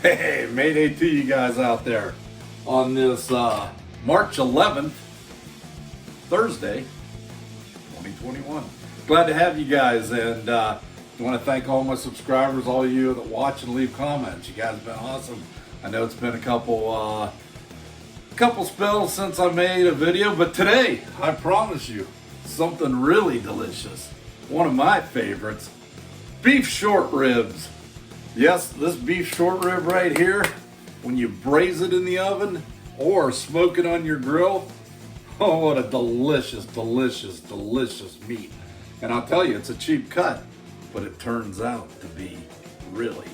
Hey, Mayday to you guys out there on this March 11th, Thursday, 2021. Glad to have you guys, and I want to thank all my subscribers, all of you that watch and leave comments. You guys have been awesome. I know it's been a couple spells since I made a video, but today, I promise you, something really delicious. One of my favorites, beef short ribs. Yes, this beef short rib right here, when you braise it in the oven or smoke it on your grill, oh, what a delicious, delicious, delicious meat. And I'll tell you, it's a cheap cut, but it turns out to be really,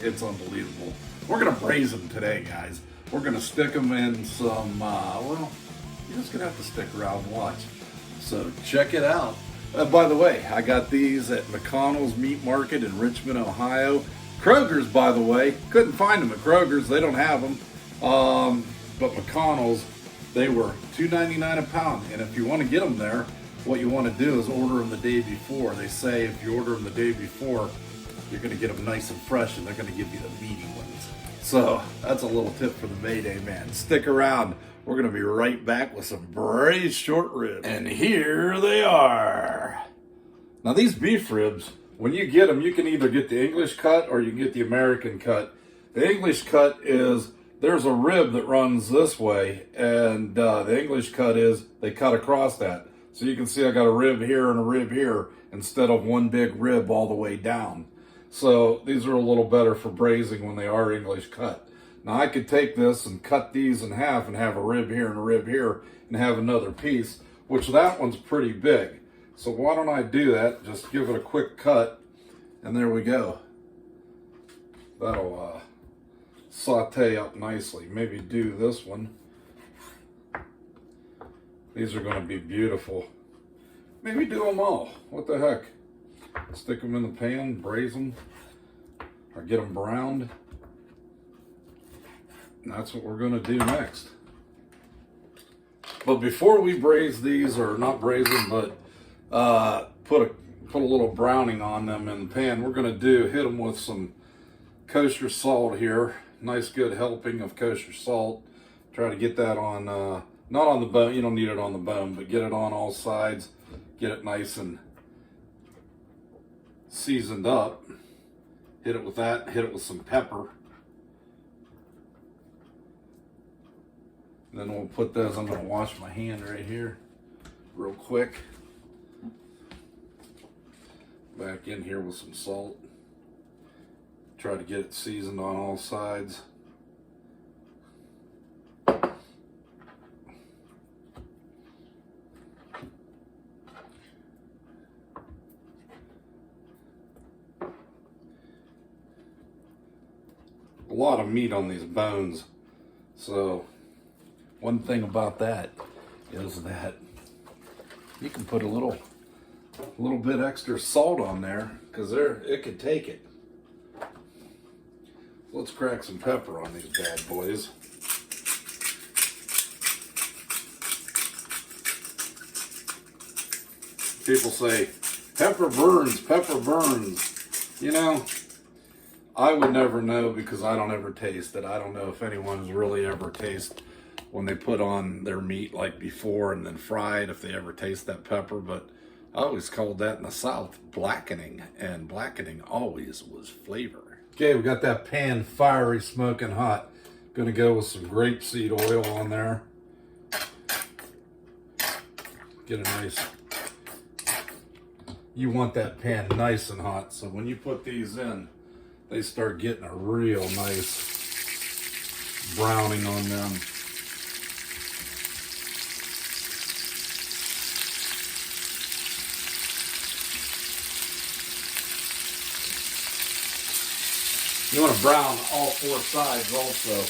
it's unbelievable. We're gonna braise them today, guys. We're gonna stick them in some, well, you're just gonna have to stick around and watch. So check it out. By the way, I got these at McConnell's Meat Market in Richmond, Ohio. Kroger's, by the way, couldn't find them at Kroger's. They don't have them. But McConnell's, they were $2.99 a pound. And if you want to get them there, what you want to do is order them the day before. They say if you order them the day before, you're going to get them nice and fresh, and they're going to give you the meaty ones. So that's a little tip for the Mayday man. Stick around. We're going to be right back with some braised short ribs. And here they are. Now these beef ribs, when you get them, you can either get the English cut or you can get the American cut. The English cut is, there's a rib that runs this way, and the English cut is, they cut across that. So you can see I got a rib here and a rib here, instead of one big rib all the way down. So these are a little better for braising when they are English cut. Now I could take this and cut these in half and have a rib here and a rib here and have another piece, which that one's pretty big. So why don't I do that? Just give it a quick cut, and there we go. That'll saute up nicely. Maybe do this one. These are going to be beautiful. Maybe do them all. What the heck? Stick them in the pan, braise them, or get them browned. And that's what we're going to do next. But before we braise these, or not braise them, but put a little browning on them in the pan, we're going to hit them with some kosher salt here. Nice good helping of kosher salt. Try to get that on, not on the bone, you don't need it on the bone, but get it on all sides. Get it nice and seasoned up. Hit it with that, hit it with some pepper. Then we'll put those, I'm going to wash my hand right here real quick. Back in here with some salt. Try to get it seasoned on all sides. A lot of meat on these bones. So one thing about that is that you can put a little bit extra salt on there, because it could take it. Let's crack some pepper on these bad boys. People say, pepper burns, pepper burns. You know, I would never know because I don't ever taste it. I don't know if anyone's really ever tasted when they put on their meat like before and then fry it, if they ever taste that pepper, but I always called that in the South blackening, and blackening always was flavor. Okay, we got that pan fiery, smoking hot. Gonna go with some grapeseed oil on there. Get a nice, you want that pan nice and hot, so when you put these in, they start getting a real nice browning on them. You want to brown all four sides also.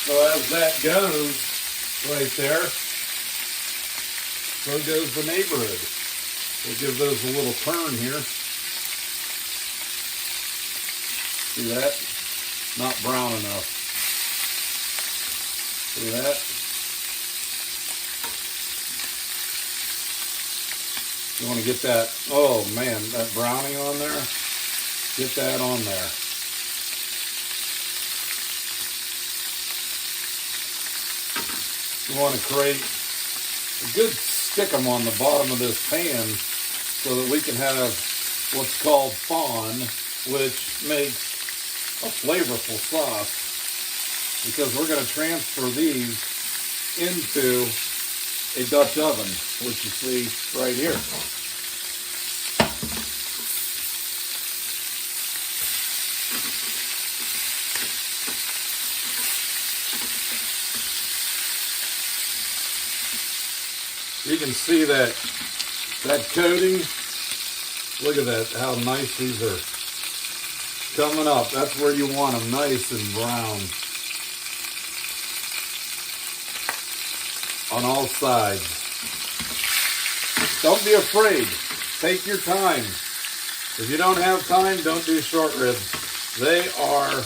So as that goes right there, so goes the neighborhood. We'll give those a little turn here. See that? Not brown enough. See that? You want to get that, oh man, that browning on there. Get that on there. You want to create a good stickum on the bottom of this pan so that we can have what's called fond, which makes a flavorful sauce, because we're going to transfer these into a Dutch oven, which you see right here. You can see that coating. Look at that, how nice these are coming up. That's where you want them, nice and brown on all sides. Don't be afraid. Take your time. If you don't have time, don't do short ribs. They are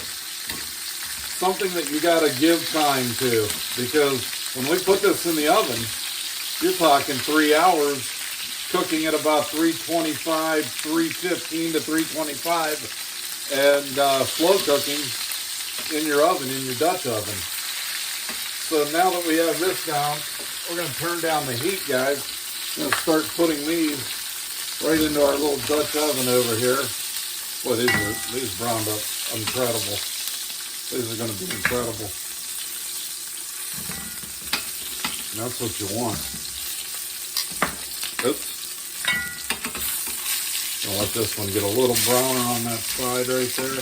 something that you got to give time to, because when we put this in the oven, you're talking 3 hours, cooking at about 325, 315 to 325, and slow cooking in your oven, in your Dutch oven. So now that we have this down, we're going to turn down the heat, guys. We're going to start putting these right into our little Dutch oven over here. Boy, these browned up incredible. These are going to be incredible. And that's what you want. Oops. I'll let this one get a little browner on that side right there.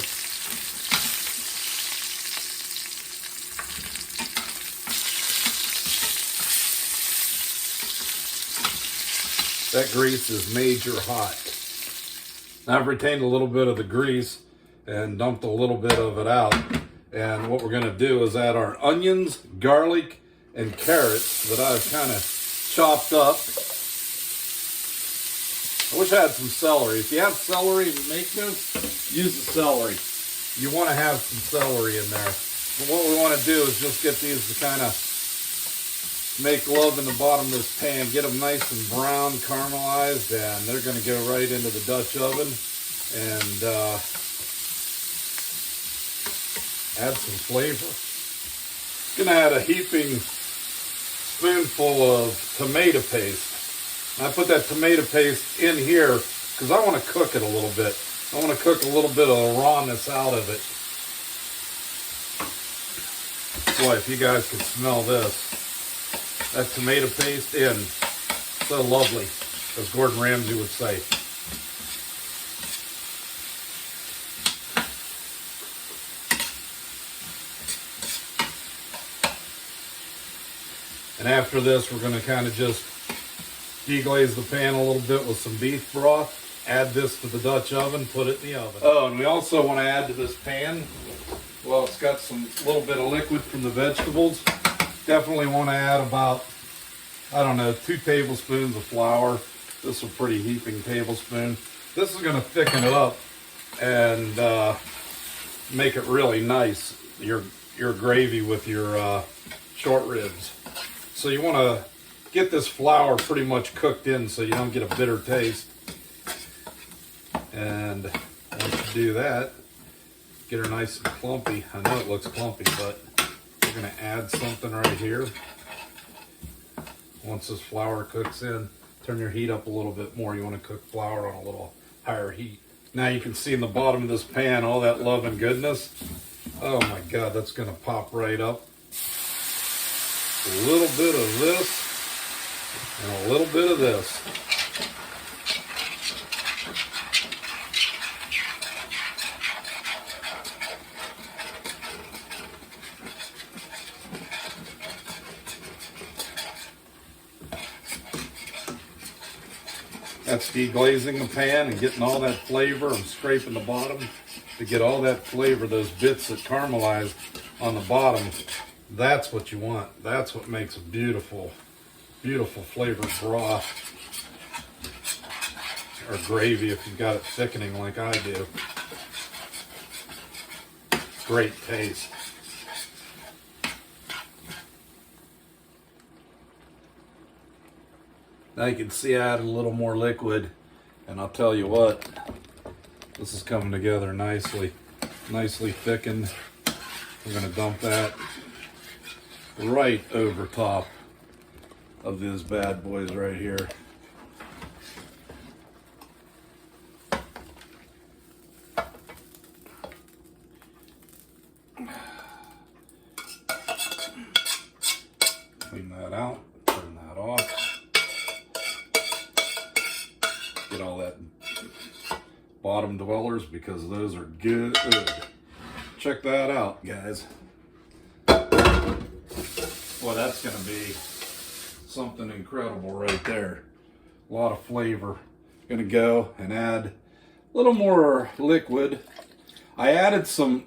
That grease is major hot. Now I've retained a little bit of the grease and dumped a little bit of it out. And what we're going to do is add our onions, garlic, and carrots that I've kind of chopped up. I wish I had some celery. If you have celery to make this, use the celery. You want to have some celery in there. But what we want to do is just get these to kind of make love in the bottom of this pan. Get them nice and brown, caramelized, and they're going to go right into the Dutch oven. And add some flavor. I'm going to add a heaping spoonful of tomato paste. And I put that tomato paste in here because I want to cook it a little bit. I want to cook a little bit of the rawness out of it. Boy, if you guys could smell this. That tomato paste in. So lovely, as Gordon Ramsay would say. And after this, we're going to kind of just deglaze the pan a little bit with some beef broth. Add this to the Dutch oven, put it in the oven. Oh, and we also want to add to this pan, well, it's got some little bit of liquid from the vegetables. Definitely want to add about, I don't know, 2 tablespoons of flour. This is a pretty heaping tablespoon. This is going to thicken it up and make it really nice, your gravy with your short ribs. So you want to get this flour pretty much cooked in so you don't get a bitter taste. And once you do that, get her nice and clumpy. I know it looks clumpy, but we're going to add something right here. Once this flour cooks in, turn your heat up a little bit more. You want to cook flour on a little higher heat. Now you can see in the bottom of this pan all that love and goodness. Oh my God, that's going to pop right up. A little bit of this and a little bit of this. That's deglazing the pan and getting all that flavor. I'm scraping the bottom to get all that flavor, those bits that caramelize on the bottom. That's what you want. That's what makes a beautiful, beautiful flavored broth. Or gravy if you've got it thickening like I do. Great taste. Now you can see I added a little more liquid, and I'll tell you what, this is coming together nicely thickened. We're gonna dump that right over top of these bad boys right here. Clean that out, turn that off. Get all that bottom dwellers because those are good. Check that out, guys. Well, that's gonna be something incredible right there. A lot of flavor. Gonna go and add a little more liquid. I added some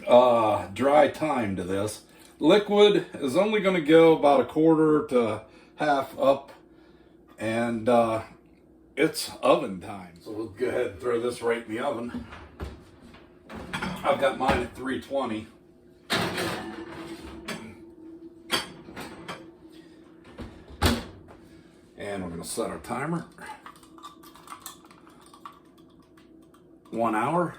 dry thyme to this. Liquid is only gonna go about a quarter to half up, and it's oven time. So let's go ahead and throw this right in the oven. I've got mine at 320. And we're going to set our timer. 1 hour.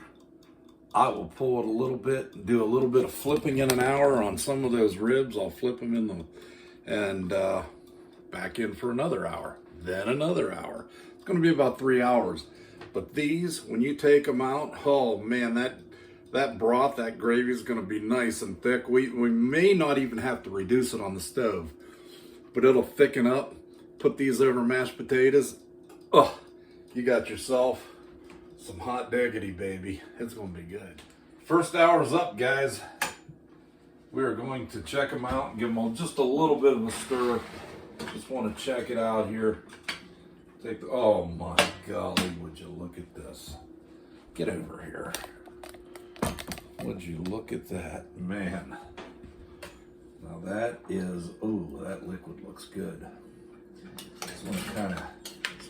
I will pull it a little bit, do a little bit of flipping in an hour on some of those ribs. I'll flip them in them and back in for another hour, then another hour. It's going to be about 3 hours. But these, when you take them out, oh man, that broth, that gravy is going to be nice and thick. We may not even have to reduce it on the stove, but it'll thicken up. Put these over mashed potatoes. Oh, you got yourself some hot diggity, baby. It's going to be good. First hour's up, guys. We are going to check them out and give them just a little bit of a stir. Just want to check it out here. Oh my golly, would you look at this? Get over here. Would you look at that, man? Now that is, ooh, that liquid looks good. Just want to kind of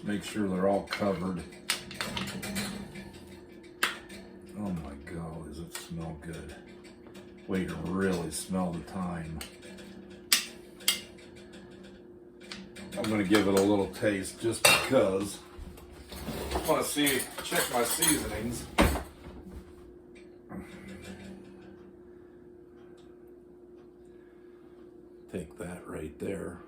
make sure they're all covered. Oh my God, does it smell good? Wait to really smell the thyme. I'm going to give it a little taste just because I want to check my seasonings. Take that right there.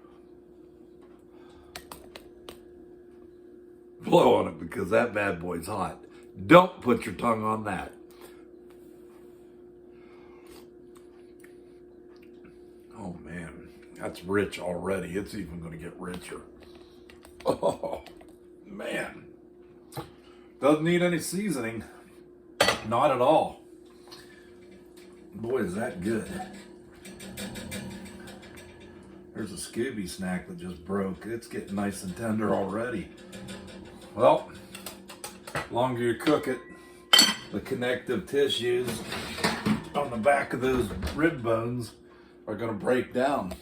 Blow on it because that bad boy's hot. Don't put your tongue on that. Oh man, that's rich already. It's even going to get richer. Oh man. Doesn't need any seasoning. Not at all. Boy, is that good. There's a Scooby snack that just broke. It's getting nice and tender already. Well, the longer you cook it, the connective tissues on the back of those rib bones are going to break down.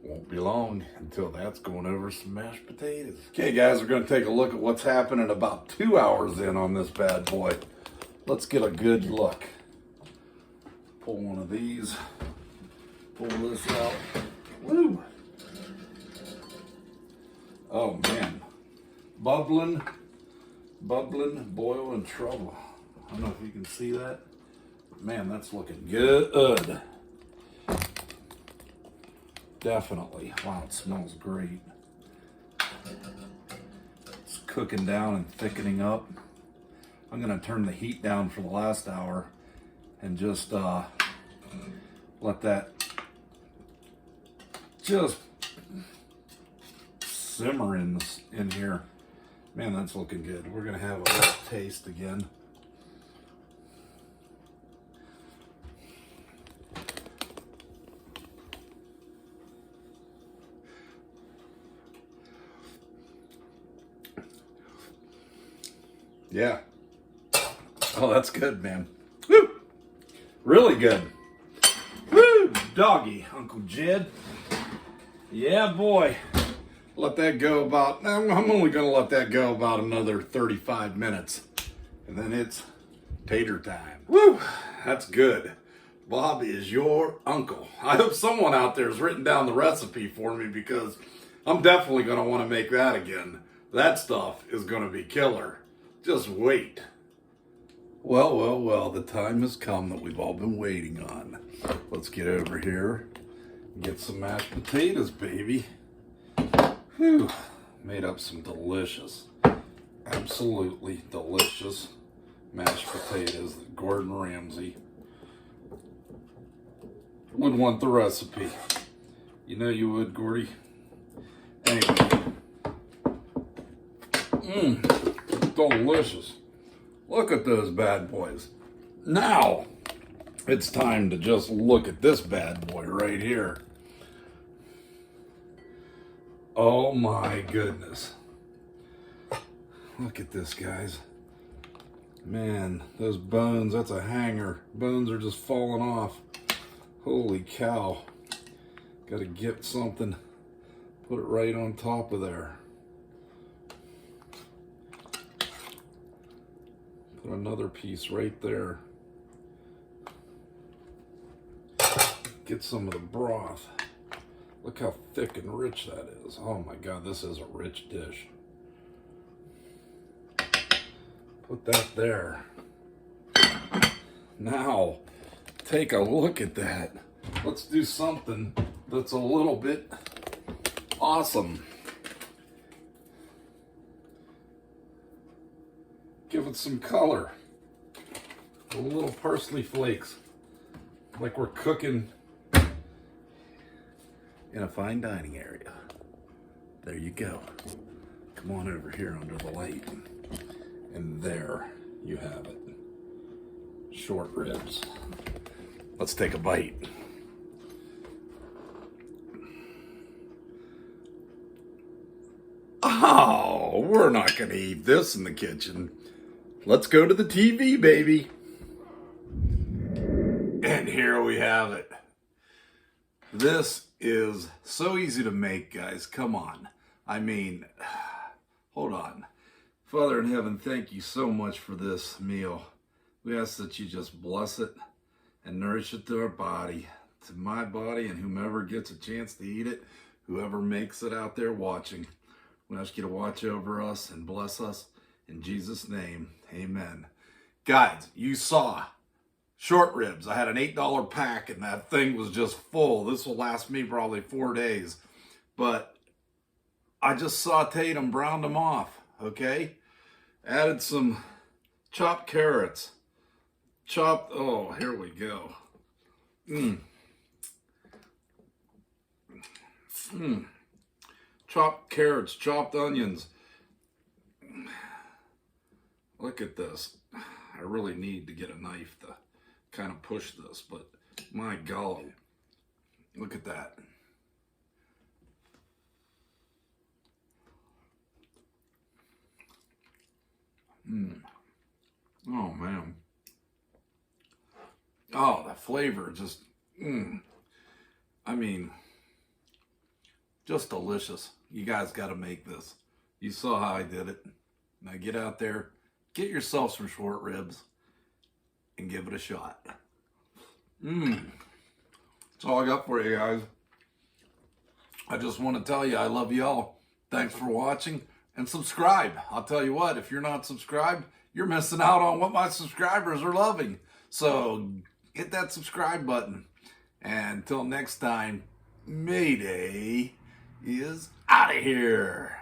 Won't be long until that's going over some mashed potatoes. Okay, guys, we're going to take a look at what's happening about 2 hours in on this bad boy. Let's get a good look. Pull one of these. Pull this out. Woo! Oh man, bubbling, boiling trouble. I don't know if you can see that. Man, that's looking good. Definitely. Wow, it smells great. It's cooking down and thickening up. I'm gonna turn the heat down for the last hour and just let that just simmer in here. Man, that's looking good. We're gonna have a little taste again. Yeah. Oh, that's good, man. Woo! Really good. Woo! Doggy, Uncle Jed. Yeah, boy. Let that go about, I'm only going to let that go about another 35 minutes. And then it's tater time. Woo! That's good. Bob is your uncle. I hope someone out there has written down the recipe for me because I'm definitely going to want to make that again. That stuff is going to be killer. Just wait. Well, well, well, the time has come that we've all been waiting on. Let's get over here and get some mashed potatoes, baby. Whew. Made up some delicious, absolutely delicious mashed potatoes that Gordon Ramsay would want the recipe. You know you would, Gordy. Anyway. Delicious. Look at those bad boys. Now, it's time to just look at this bad boy right here. Oh my goodness. Look at this, guys. Man, those bones, that's a hanger. Bones are just falling off. Holy cow. Gotta get something, put it right on top of there. Put another piece right there. Get some of the broth. Look how thick and rich that is. Oh my God, this is a rich dish. Put that there. Now, take a look at that. Let's do something that's a little bit awesome. Give it some color. A little parsley flakes. Like we're cooking in a fine dining area. There you go. Come on over here under the light. And there you have it. Short ribs. Let's take a bite. Oh, we're not going to eat this in the kitchen. Let's go to the TV, baby. And here we have it. This is so easy to make, guys. Come on. I mean, hold on. Father in heaven, thank you so much for this meal. We ask that you just bless it and nourish it to our body, to my body, and whomever gets a chance to eat it, whoever makes it out there watching. We ask you to watch over us and bless us. In Jesus' name, amen. Guys, you saw short ribs. I had an $8 pack and that thing was just full. This will last me probably 4 days. But I just sauteed them, browned them off, okay? Added some chopped carrots. Oh, here we go. Chopped carrots, chopped onions. Look at this. I really need to get a knife to kind of push this, but my golly, look at that. Oh man. Oh, the flavor just, I mean, just delicious. You guys got to make this. You saw how I did it. Now get out there, get yourself some short ribs, and give it a shot. That's all I got for you guys. I just want to tell you I love you all. Thanks for watching, and subscribe. I'll tell you what, if you're not subscribed, you're missing out on what my subscribers are loving. So hit that subscribe button. And until next time, Mayday is out of here.